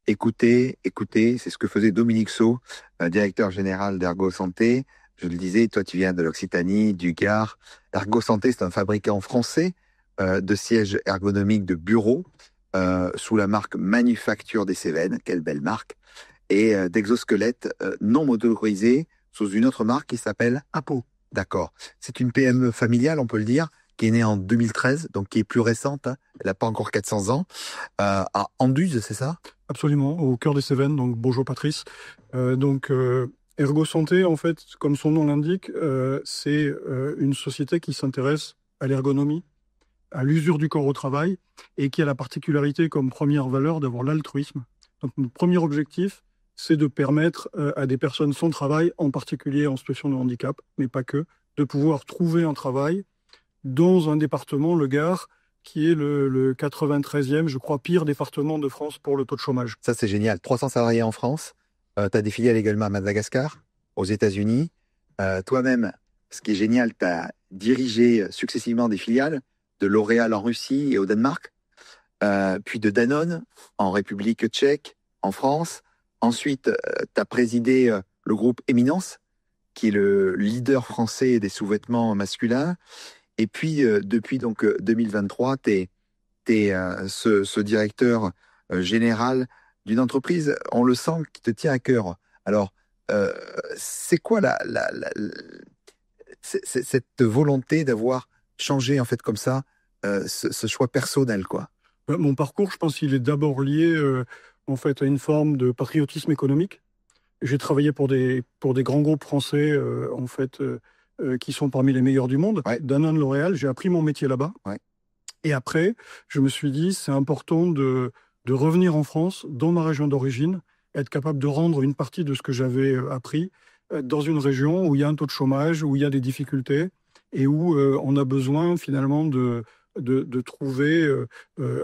écoutez, c'est ce que faisait Dominique Sceau, directeur général d'Ergo Santé. Je le disais, toi tu viens de l'Occitanie, du Gard. Ergo Santé, c'est un fabricant français de sièges ergonomiques de bureaux sous la marque Manufacture des Cévennes, quelle belle marque, et d'exosquelettes non motorisés sous une autre marque qui s'appelle Apo. D'accord. C'est une PME familiale, on peut le dire, qui est née en 2013, donc qui est plus récente, hein. Elle n'a pas encore 400 ans. À Anduze, c'est ça? Absolument, au cœur des Cévennes, donc bonjour Patrice. Ergo Santé, en fait, comme son nom l'indique, c'est une société qui s'intéresse à l'ergonomie, à l'usure du corps au travail, et qui a la particularité comme première valeur d'avoir l'altruisme. Donc notre premier objectif, c'est de permettre à des personnes sans travail, en particulier en situation de handicap, mais pas que, de pouvoir trouver un travail dans un département, le Gard, qui est le 93e, je crois, pire département de France pour le taux de chômage. Ça, c'est génial. 300 salariés en France. Tu as des filiales également à Madagascar, aux États-Unis. Toi-même, ce qui est génial, tu as dirigé successivement des filiales de L'Oréal en Russie et au Danemark, puis de Danone en République tchèque, en France. Ensuite, tu as présidé le groupe Éminence, qui est le leader français des sous-vêtements masculins. Et puis, depuis donc 2023, tu es ce directeur général d'une entreprise, on le sent, qui te tient à cœur. Alors, c'est quoi cette volonté d'avoir changé en fait comme ça ce choix personnel, quoi? Mon parcours, je pense qu'il est d'abord lié en fait à une forme de patriotisme économique. J'ai travaillé pour des grands groupes français qui sont parmi les meilleurs du monde. Ouais. Danone, L'Oréal, j'ai appris mon métier là-bas. Ouais. Et après, je me suis dit, c'est important de revenir en France, dans ma région d'origine, être capable de rendre une partie de ce que j'avais appris dans une région où il y a un taux de chômage, où il y a des difficultés et où on a besoin finalement de trouver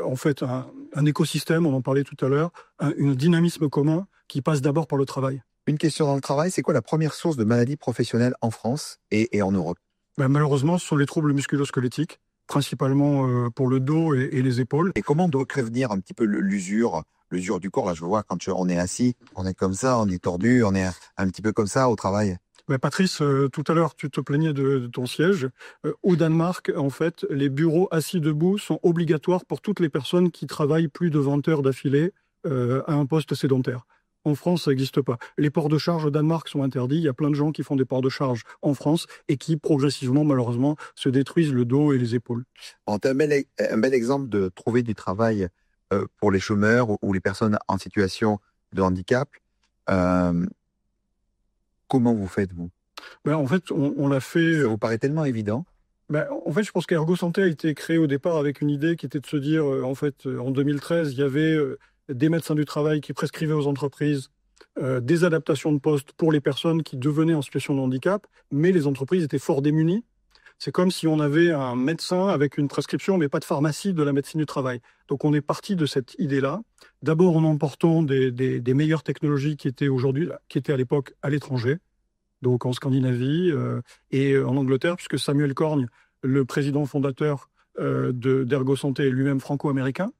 en fait un écosystème, on en parlait tout à l'heure, un dynamisme commun qui passe d'abord par le travail. Une question dans le travail, c'est quoi la première source de maladie professionnelle en France et en Europe? Malheureusement, ce sont les troubles musculo-squelettiques, principalement pour le dos et les épaules. Et comment on doit prévenir un petit peu l'usure du corps? Là, je vois quand on est assis, on est comme ça, on est tordu, on est un petit peu comme ça au travail. Patrice, tout à l'heure, tu te plaignais de ton siège. Au Danemark, en fait, les bureaux assis debout sont obligatoires pour toutes les personnes qui travaillent plus de 20 heures d'affilée à un poste sédentaire. En France, ça n'existe pas. Les ports de charge au Danemark sont interdits. Il y a plein de gens qui font des ports de charge en France et qui, progressivement, malheureusement, se détruisent le dos et les épaules. C'est un bel exemple de trouver du travail pour les chômeurs ou les personnes en situation de handicap. Comment vous faites, vous? En fait, on l'a fait. Ça vous paraît tellement évident. En fait, je pense qu'Ergo Santé a été créé au départ avec une idée qui était de se dire, en 2013, il y avait des médecins du travail qui prescrivaient aux entreprises des adaptations de poste pour les personnes qui devenaient en situation de handicap, mais les entreprises étaient fort démunies. C'est comme si on avait un médecin avec une prescription, mais pas de pharmacie de la médecine du travail. Donc on est parti de cette idée-là, d'abord en emportant des meilleures technologies qui étaient à l'époque à l'étranger, donc en Scandinavie et en Angleterre, puisque Samuel Corgne, le président fondateur d'Ergo Santé, est lui-même franco-américain.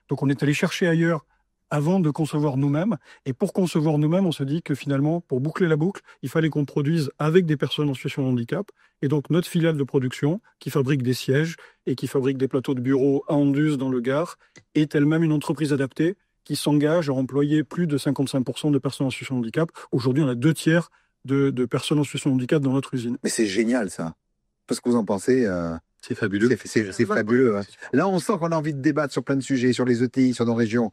Donc on est allé chercher ailleurs avant de concevoir nous-mêmes. Et pour concevoir nous-mêmes, on se dit que finalement, pour boucler la boucle, il fallait qu'on produise avec des personnes en situation de handicap. Et donc notre filiale de production, qui fabrique des sièges et qui fabrique des plateaux de bureau à Anduze dans le Gard, est elle-même une entreprise adaptée qui s'engage à employer plus de 55% de personnes en situation de handicap. Aujourd'hui, on a 2/3 de personnes en situation de handicap dans notre usine. Mais c'est génial, ça. Qu'est-ce que vous en pensez? C'est fabuleux. C'est fabuleux. Hein. Là, on sent qu'on a envie de débattre sur plein de sujets, sur les ETI, sur nos régions.